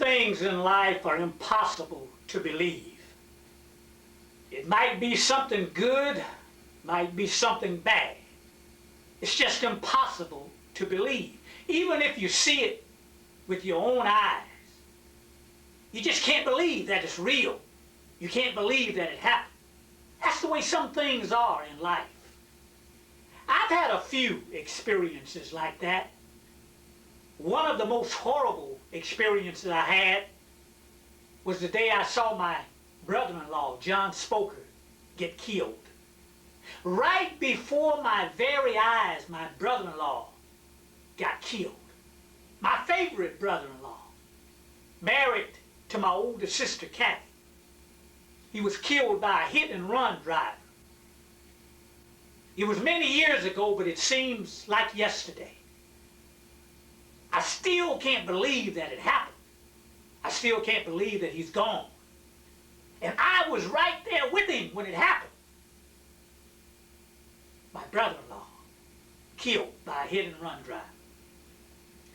things in life are impossible to believe. It might be something good, might be something bad. It's just impossible to believe. Even if you see it with your own eyes, you just can't believe that it's real. You can't believe that it happened. That's the way some things are in life. I've had a few experiences like that. One of the most horrible experiences I had was the day I saw my brother-in-law, John Spoker, get killed. Right before my very eyes, my brother-in-law got killed. My favorite brother-in-law, married to my older sister, Kathy. He was killed by a hit-and-run driver. It was many years ago, but it seems like yesterday. I still can't believe that it happened. I still can't believe that he's gone. And I was right there with him when it happened. My brother-in-law, killed by a hit-and-run driver.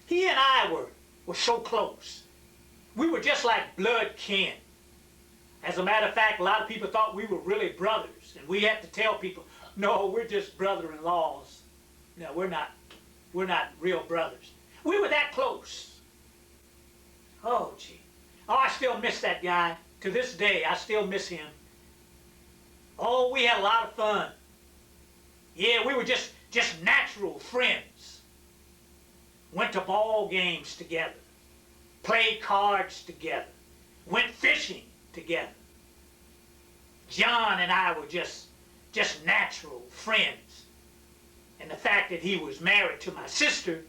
He and I were so close. We were just like blood kin. As a matter of fact, a lot of people thought we were really brothers, and we had to tell people, no, we're just brother-in-laws. No, we're not real brothers. We were that close. Oh, gee. Oh, I still miss that guy. To this day, I still miss him. Oh, we had a lot of fun. Yeah, we were just natural friends. Went to ball games together. Played cards together. Went fishing together. John and I were just natural friends. And the fact that he was married to my sister,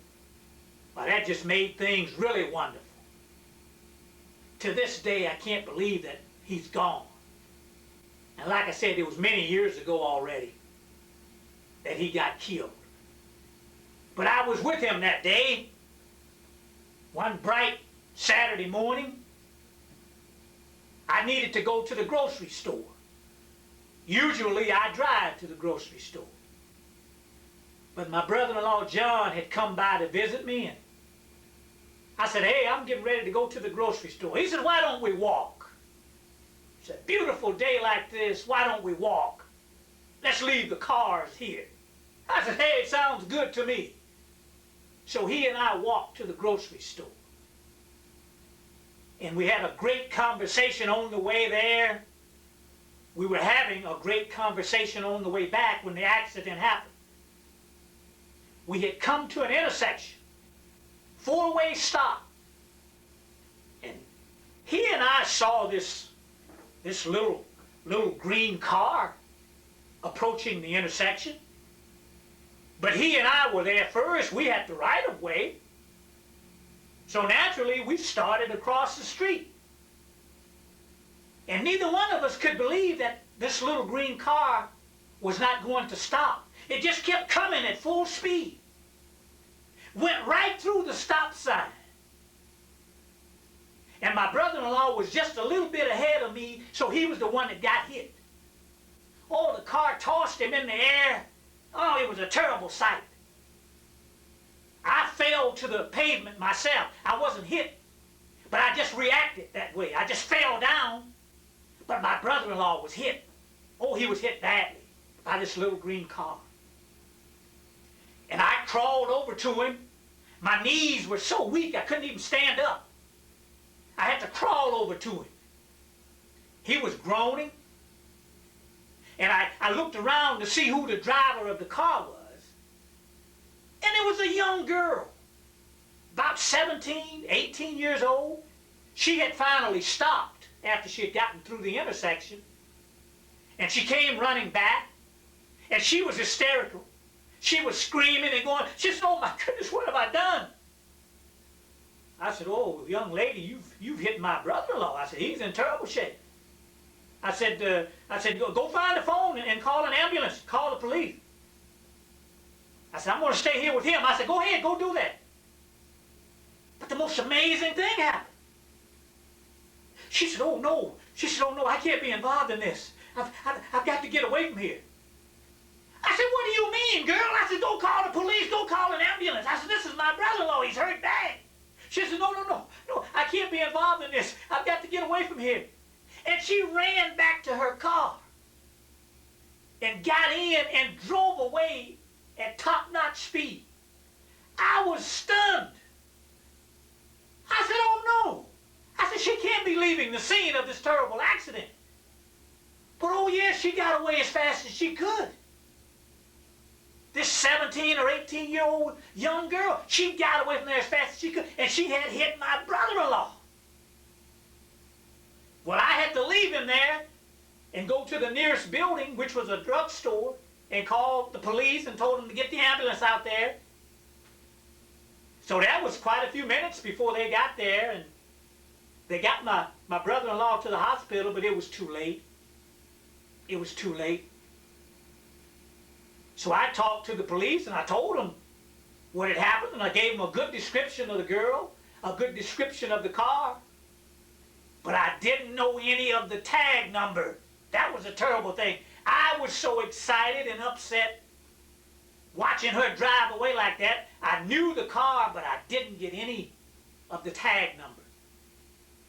well, that just made things really wonderful. To this day, I can't believe that he's gone. And like I said, it was many years ago already that he got killed. But I was with him that day, one bright Saturday morning. I needed to go to the grocery store. Usually I drive to the grocery store. But my brother-in-law John had come by to visit me, and I said, hey, I'm getting ready to go to the grocery store. He said, why don't we walk? It's a beautiful day like this, why don't we walk? Let's leave the cars here. I said, hey, it sounds good to me. So he and I walked to the grocery store. And we had a great conversation on the way there. We were having a great conversation on the way back when the accident happened. We had come to an intersection, four-way stop. And he and I saw this little green car approaching the intersection. But he and I were there first. We had the right of way. So naturally, we started across the street. And neither one of us could believe that this little green car was not going to stop. It just kept coming at full speed. Went right through the stop sign. And my brother-in-law was just a little bit ahead of me, so he was the one that got hit. Oh, the car tossed him in the air. Oh, it was a terrible sight. I fell to the pavement myself. I wasn't hit, but I just reacted that way. I just fell down, but my brother-in-law was hit. Oh, he was hit badly by this little green car. And I crawled over to him. My knees were so weak I couldn't even stand up. I had to crawl over to him. He was groaning. And I looked around to see who the driver of the car was. And it was a young girl, about 17, 18 years old. She had finally stopped after she had gotten through the intersection. And she came running back. And she was hysterical. She was screaming and going, she said, oh my goodness, what have I done? I said, oh, young lady, you've hit my brother-in-law. I said, he's in terrible shape. I said, go find the phone and call an ambulance, call the police. I said, I'm going to stay here with him. I said, go ahead, go do that. But the most amazing thing happened. She said, oh no. She said, oh no, I can't be involved in this. I've got to get away from here. I said, what do you mean, girl? I said, go call the police, go call an ambulance. I said, this is my brother-in-law, he's hurt bad. She said, no, I can't be involved in this. I've got to get away from here. And she ran back to her car and got in and drove away at top-notch speed. I was stunned. I said, oh no. I said, she can't be leaving the scene of this terrible accident. But oh yes, she got away as fast as she could. This 17 or 18-year-old young girl, she got away from there as fast as she could, and she had hit my brother-in-law. Well, I had to leave him there and go to the nearest building, which was a drugstore, and call the police and told them to get the ambulance out there. So that was quite a few minutes before they got there, and they got my brother-in-law to the hospital, but it was too late. It was too late. So I talked to the police and I told them what had happened, and I gave them a good description of the girl, a good description of the car. But I didn't know any of the tag number. That was a terrible thing. I was so excited and upset watching her drive away like that. I knew the car, but I didn't get any of the tag number.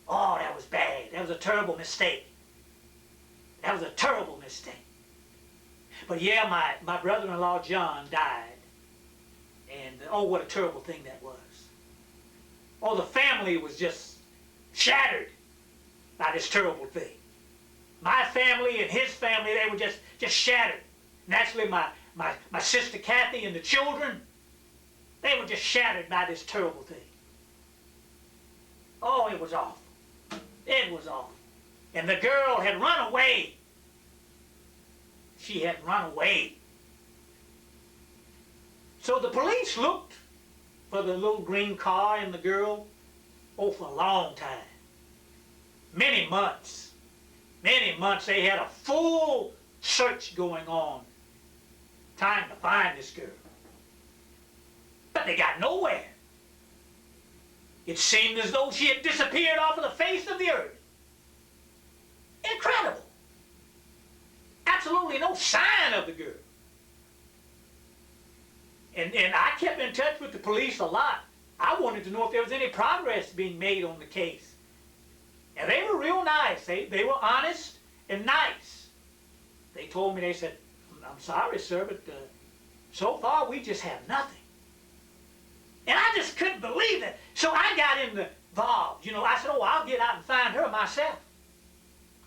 Oh, that was bad. That was a terrible mistake. That was a terrible mistake. But yeah, my brother-in-law John died. And oh, what a terrible thing that was. Oh, the family was just shattered by this terrible thing. My family and his family, they were just shattered. Naturally, my sister Kathy and the children, they were just shattered by this terrible thing. Oh, it was awful. It was awful. And the girl had run away. She had run away. So the police looked for the little green car and the girl, oh, for a long time. Many months. Many months. They had a full search going on, trying to find this girl. But they got nowhere. It seemed as though she had disappeared off of the face of the earth. Incredible. Absolutely no sign of the girl. And I kept in touch with the police a lot. I wanted to know if there was any progress being made on the case. And they were real nice. They were honest and nice. They told me, they said, I'm sorry, sir, but so far we just have nothing. And I just couldn't believe that. So I got involved. You know, I said, oh, I'll get out and find her myself.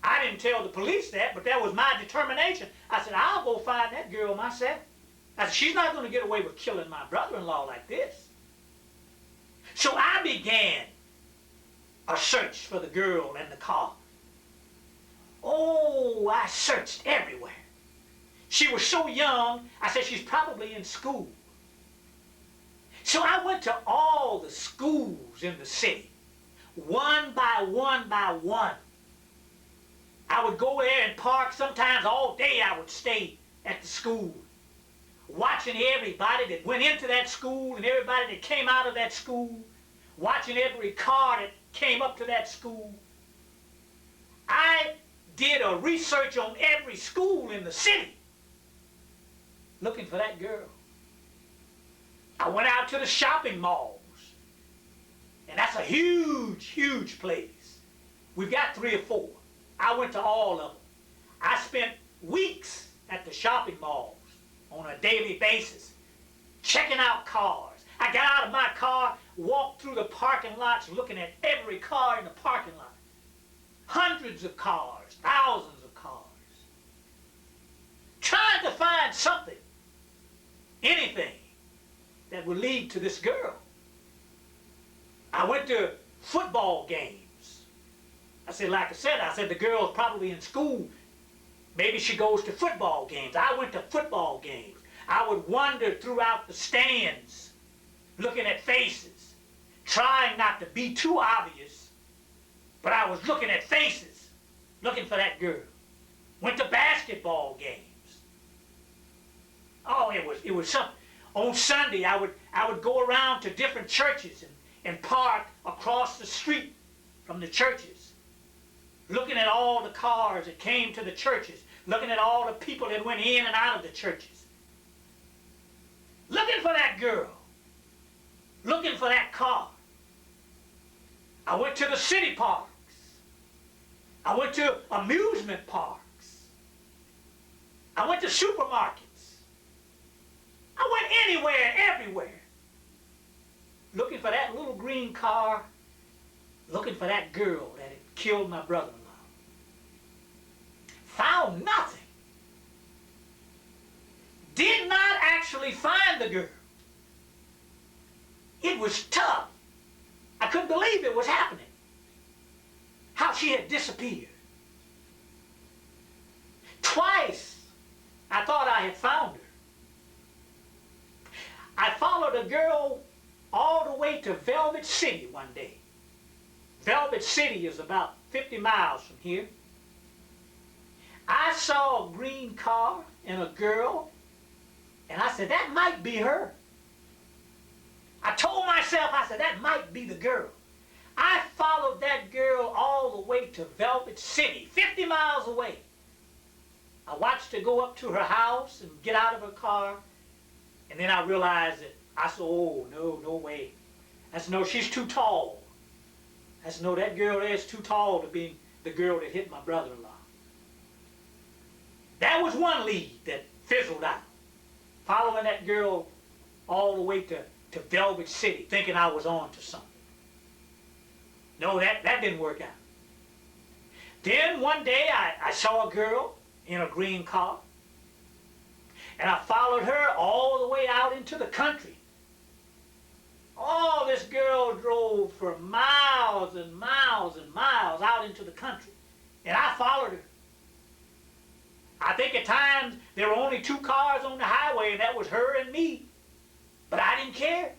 I didn't tell the police that, but that was my determination. I said, I'll go find that girl myself. I said, she's not going to get away with killing my brother-in-law like this. So I began a search for the girl and the car. Oh, I searched everywhere. She was so young, I said she's probably in school. So I went to all the schools in the city, one by one by one. I would go there and park. Sometimes all day I would stay at the school, watching everybody that went into that school and everybody that came out of that school, watching every car that came up to that school. I did a research on every school in the city, looking for that girl. I went out to the shopping malls, and that's a huge, huge place. We've got 3 or 4. I went to all of them. I spent weeks at the shopping malls on a daily basis, checking out cars. I got out of my car, walked through the parking lots, looking at every car in the parking lot. Hundreds of cars, thousands of cars. Trying to find something, anything, that would lead to this girl. I went to football games. I said, the girl's probably in school. Maybe she goes to football games. I went to football games. I would wander throughout the stands, looking at faces, trying not to be too obvious, but I was looking at faces, looking for that girl. Went to basketball games. Oh, it was something. On Sunday, I would go around to different churches and park across the street from the churches, looking at all the cars that came to the churches, looking at all the people that went in and out of the churches, looking for that girl, looking for that car. I went to the city parks. I went to amusement parks. I went to supermarkets. I went anywhere and everywhere looking for that little green car, looking for that girl that had killed my brother-in-law. Found nothing. Did not actually find the girl. It was tough. I couldn't believe it was happening. How she had disappeared. Twice I thought I had found her. I followed a girl all the way to Velvet City one day. Velvet City is about 50 miles from here. I saw a green car and a girl, and I said, that might be her. I told myself, I said, that might be the girl. I followed that girl all the way to Velvet City, 50 miles away. I watched her go up to her house and get out of her car, and then I realized that, I said, oh, no way. I said, no, she's too tall. I said, no, that girl there is too tall to be the girl that hit my brother-in-law. That was one lead that fizzled out. Following that girl all the way to Velvet City, thinking I was on to something. No, that didn't work out. Then one day I saw a girl in a green car, and I followed her all the way out into the country. Oh, this girl drove for miles and miles and miles out into the country, and I followed her. I think at times there were only 2 cars on the highway, and that was her and me. But I didn't care.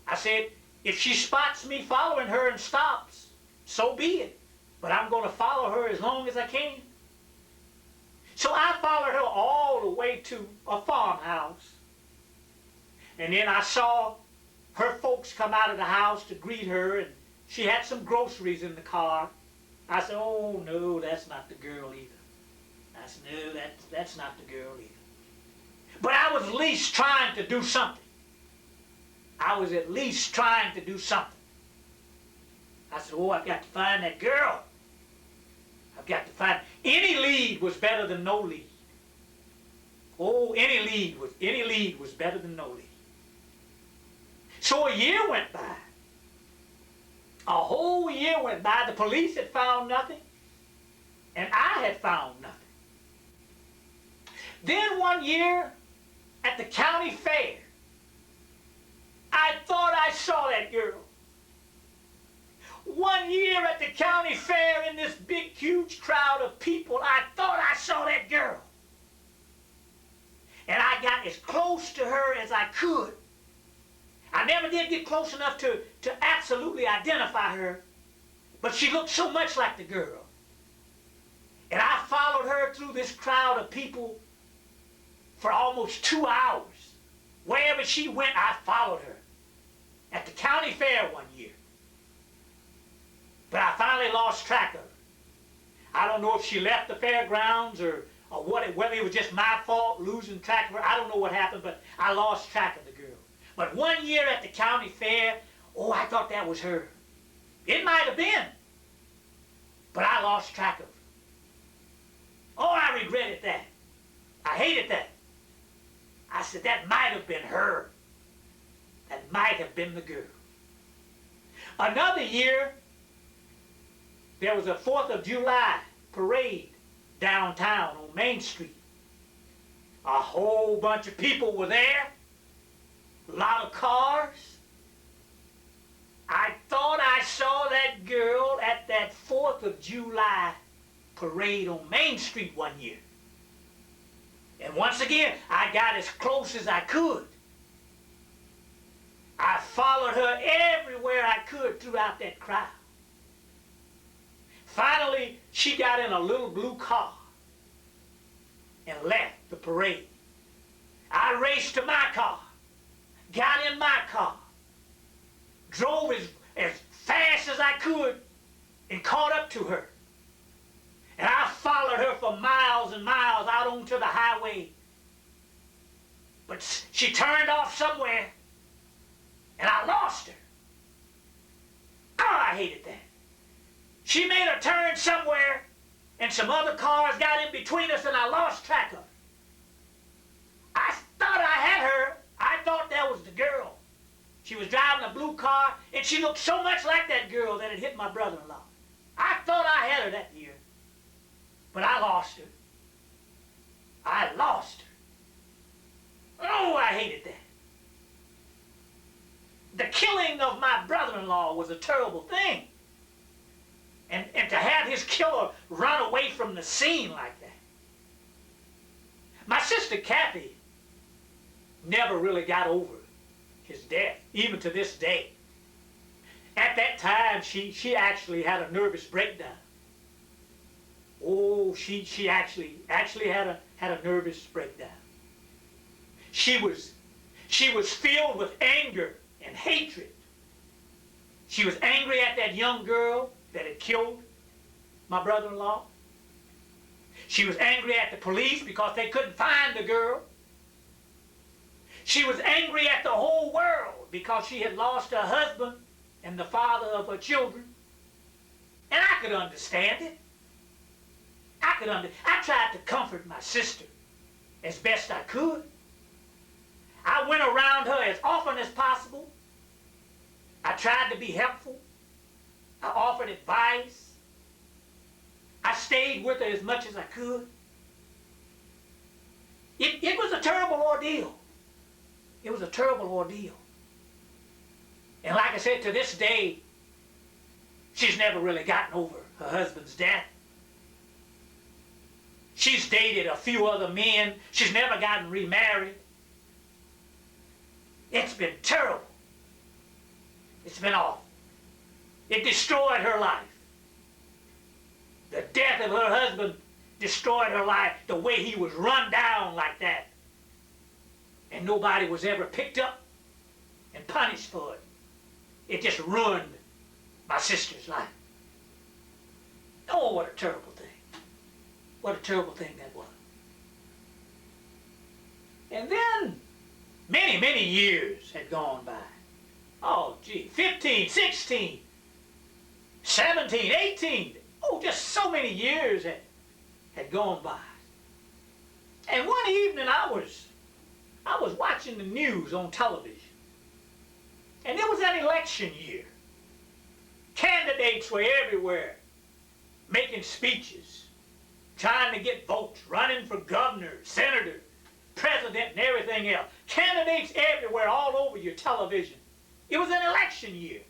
I said, if she spots me following her and stops, so be it. But I'm going to follow her as long as I can. So I followed her all the way to a farmhouse. And then I saw her folks come out of the house to greet her, and she had some groceries in the car. I said, oh, no, that's not the girl either. I said, no, that's not the girl either. But I was at least trying to do something. I was at least trying to do something. I said, oh, I've got to find that girl. I've got to find... Any lead was better than no lead. Oh, any lead was better than no lead. So a year went by. A whole year went by. The police had found nothing, and I had found nothing. Then one year, at the county fair, I thought I saw that girl. One year at the county fair in this big, huge crowd of people, I thought I saw that girl. And I got as close to her as I could. I never did get close enough to absolutely identify her, but she looked so much like the girl. And I followed her through this crowd of people for almost 2 hours. Wherever she went, I followed her. At the county fair one year. But I finally lost track of her. I don't know if she left the fairgrounds or whether it was just my fault losing track of her. I don't know what happened, but I lost track of the girl. But one year at the county fair, oh, I thought that was her. It might have been, but I lost track of her. Oh, I regretted that. I hated that. I said, that might have been her. That might have been the girl. Another year, there was a 4th of July parade downtown on Main Street. A whole bunch of people were there. A lot of cars. I thought I saw that girl at that 4th of July parade on Main Street one year. And once again, I got as close as I could. I followed her everywhere I could throughout that crowd. Finally, she got in a little blue car and left the parade. I raced to my car, got in my car, drove as fast as I could and caught up to her. And I followed her for miles and miles out onto the highway. But she turned off somewhere, and I lost her. Oh, I I hated that. She made a turn somewhere, and some other cars got in between us, and I lost track of her. I thought I had her. I thought that was the girl. She was driving a blue car, and she looked so much like that girl that it hit my brother-in-law. I thought I had her that year, but I lost her. I lost her. Oh, I hated that. The killing of my brother-in-law was a terrible thing. And to have his killer run away from the scene like that. My sister Kathy never really got over his death, even to this day. At that time, she actually had a nervous breakdown. Oh, she actually had a nervous breakdown. She was filled with anger and hatred. She was angry at that young girl that had killed my brother-in-law. She was angry at the police because they couldn't find the girl. She was angry at the whole world because she had lost her husband and the father of her children. And I could understand it. I tried to comfort my sister as best I could. I went around her as often as possible. I tried to be helpful. I offered advice. I stayed with her as much as I could. It was a terrible ordeal. It was a terrible ordeal. And like I said, to this day, she's never really gotten over her husband's death. She's dated a few other men. She's never gotten remarried. It's been terrible. It's been awful. It destroyed her life. The death of her husband destroyed her life, the way he was run down like that. And nobody was ever picked up and punished for it. It just ruined my sister's life. Oh, what a terrible thing. What a terrible thing that was. And then many, many years had gone by. Oh, gee, 15, 16, 17, 18. Oh, just so many years had gone by. And one evening I was watching the news on television. And it was an election year. Candidates were everywhere making speeches, trying to get votes, running for governor, senator, president, and everything else. Candidates everywhere, all over your television. It was an election year.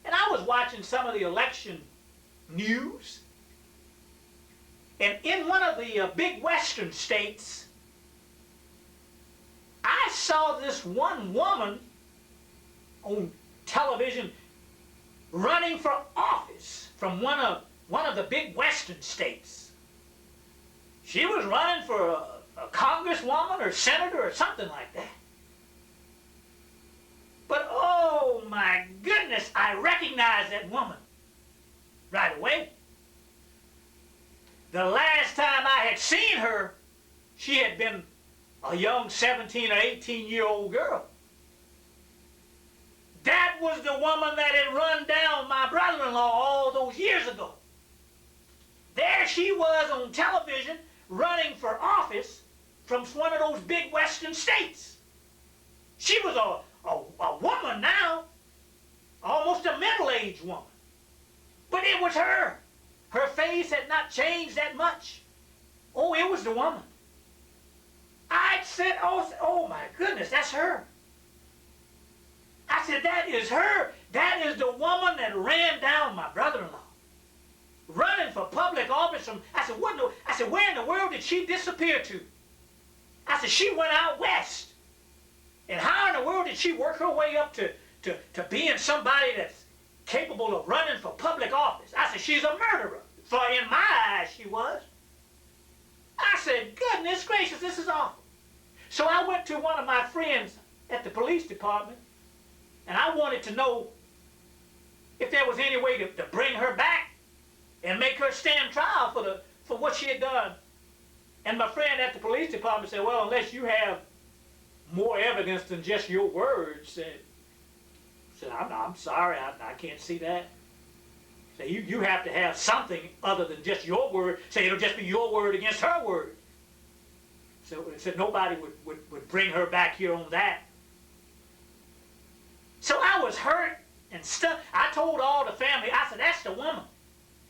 And I was watching some of the election news. And in one of the big western states, I saw this one woman on television running for office from one of the big western states. She was running for a congresswoman or senator or something like that. But oh my goodness, I recognized that woman right away. The last time I had seen her, she had been a young 17 or 18-year-old girl. That was the woman that had run down my brother-in-law all those years ago. There she was on television running for office from one of those big western states. She was a woman now, almost a middle-aged woman. But it was her. Her face had not changed that much. Oh, it was the woman. I said, oh my goodness, that's her. I said, that is her. That is the woman that ran down my brother-in-law. Running for public office from, I said, where in the world did she disappear to? I said, she went out west. And how in the world did she work her way up to being somebody that's capable of running for public office? I said, she's a murderer. For in my eyes, she was. I said, goodness gracious, this is awful. So I went to one of my friends at the police department, and I wanted to know if there was any way to bring her back and make her stand trial for what she had done. And my friend at the police department said, well, unless you have more evidence than just your words, I said, I'm sorry, I can't see that. Say, you have to have something other than just your word. Say, it'll just be your word against her word. So it said nobody would bring her back here on that. So I was hurt and stuff. I told all the family, I said, that's the woman.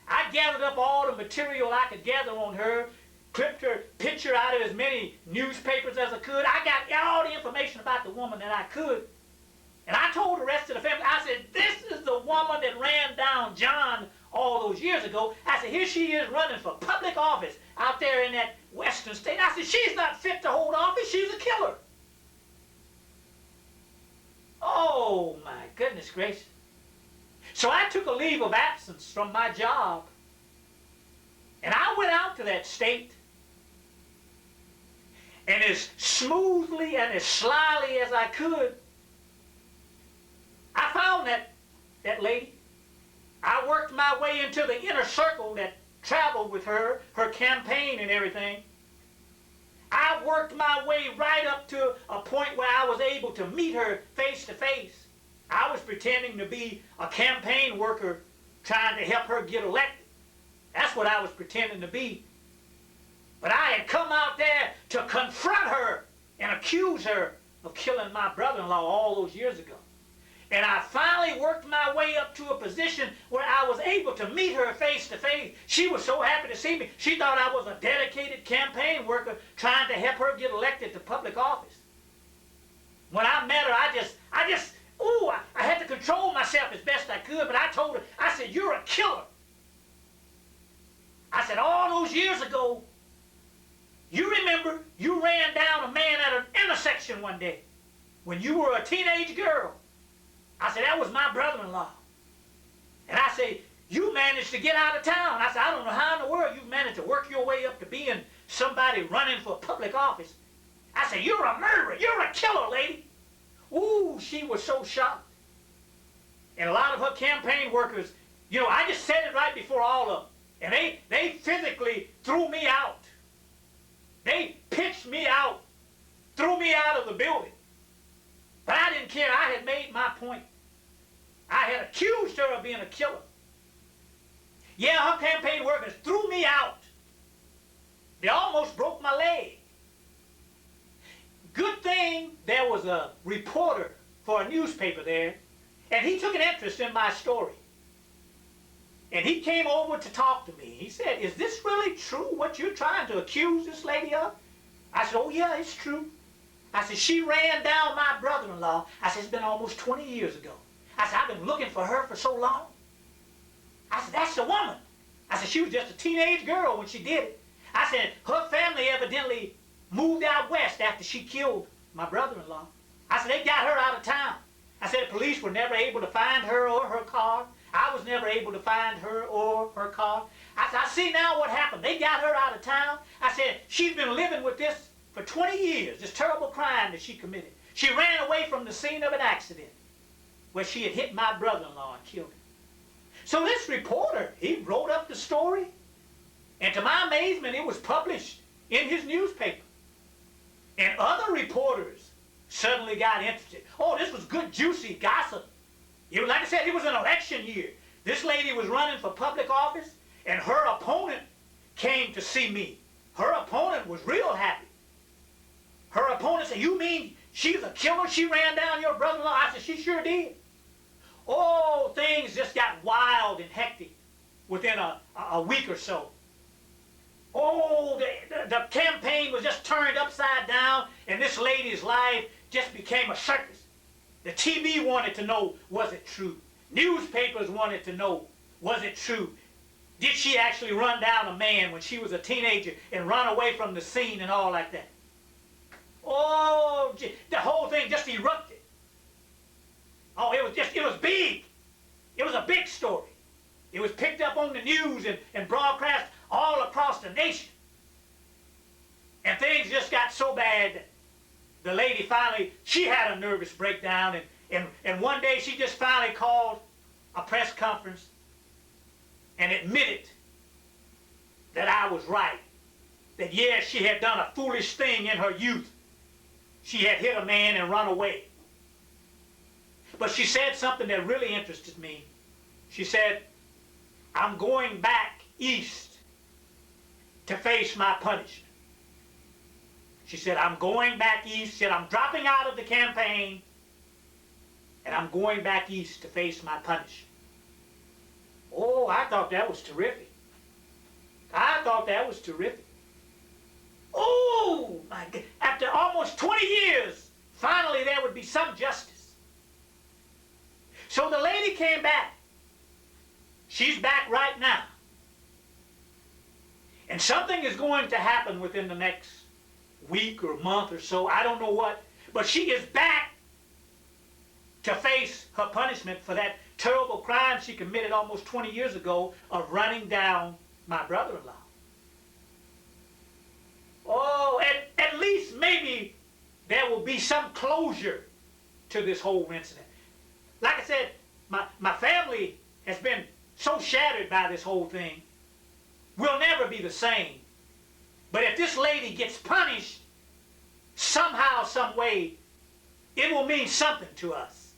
I gathered up all the material I could gather on her, clipped her picture out of as many newspapers as I could. I got all the information about the woman that I could. And I told the rest of the family, I said, this is the woman that ran down John all those years ago. I said, here she is running for public office out there in that western state. I said, she's not fit to hold office. She's a killer. Oh, my goodness gracious. So I took a leave of absence from my job, and I went out to that state, and as smoothly and as slyly as I could, I found that lady. I worked my way into the inner circle that traveled with her campaign and everything. I worked my way right up to a point where I was able to meet her face to face. I was pretending to be a campaign worker trying to help her get elected. That's what I was pretending to be. But I had come out there to confront her and accuse her of killing my brother-in-law all those years ago. And I finally worked my way up to a position where I was able to meet her face to face. She was so happy to see me. She thought I was a dedicated campaign worker trying to help her get elected to public office. When I met her, I had to control myself as best I could, but I told her, I said, you're a killer. I said, all those years ago, you remember you ran down a man at an intersection one day when you were a teenage girl. I said, that was my brother-in-law. And I said, you managed to get out of town. I said, I don't know how in the world you managed to work your way up to being somebody running for public office. I said, you're a murderer. You're a killer, lady. Ooh, she was so shocked. And a lot of her campaign workers, I just said it right before all of them. And they physically threw me out. They pitched me out, threw me out of the building. But I didn't care. I had made my point. I had accused her of being a killer. Yeah, her campaign workers threw me out. They almost broke my leg. Good thing there was a reporter for a newspaper there, and he took an interest in my story. And he came over to talk to me. He said, is this really true, what you're trying to accuse this lady of? I said, oh yeah, it's true. I said, she ran down my brother-in-law. I said, it's been almost 20 years ago. I said, I've been looking for her for so long. I said, that's the woman. I said, she was just a teenage girl when she did it. I said, her family evidently moved out west after she killed my brother-in-law. I said, they got her out of town. I said, the police were never able to find her or her car. I was never able to find her or her car. I said, I see now what happened. They got her out of town. I said, she's been living with this for 20 years, this terrible crime that she committed. She ran away from the scene of an accident where she had hit my brother-in-law and killed him. So this reporter, he wrote up the story, and to my amazement, it was published in his newspaper. And other reporters suddenly got interested. Oh, this was good, juicy gossip. Like I said, it was an election year. This lady was running for public office, and her opponent came to see me. Her opponent was real happy. Her opponent said, you mean she's a killer? She ran down your brother-in-law? I said, she sure did. Oh, things just got wild and hectic within a week or so. Oh, the campaign was just turned upside down, and this lady's life just became a circus. The TV wanted to know, was it true? Newspapers wanted to know, was it true? Did she actually run down a man when she was a teenager and run away from the scene and all like that? Oh, the whole thing just erupted. Oh, it was big. It was a big story. It was picked up on the news and broadcast all across the nation. And things just got so bad that the lady finally, she had a nervous breakdown, and one day she just finally called a press conference and admitted that I was right. That yes, she had done a foolish thing in her youth. She had hit a man and run away. But she said something that really interested me. She said, I'm going back east to face my punishment. She said, I'm going back east. She said, I'm dropping out of the campaign, and I'm going back east to face my punishment. Oh, I thought that was terrific. I thought that was terrific. Oh, my God. After almost 20 years, finally there would be some justice. So the lady came back. She's back right now. And something is going to happen within the next week or month or so. I don't know what. But she is back to face her punishment for that terrible crime she committed almost 20 years ago of running down my brother-in-law. Oh, at least maybe there will be some closure to this whole incident. Like I said, my family has been so shattered by this whole thing. We'll never be the same. But if this lady gets punished, somehow, some way, it will mean something to us.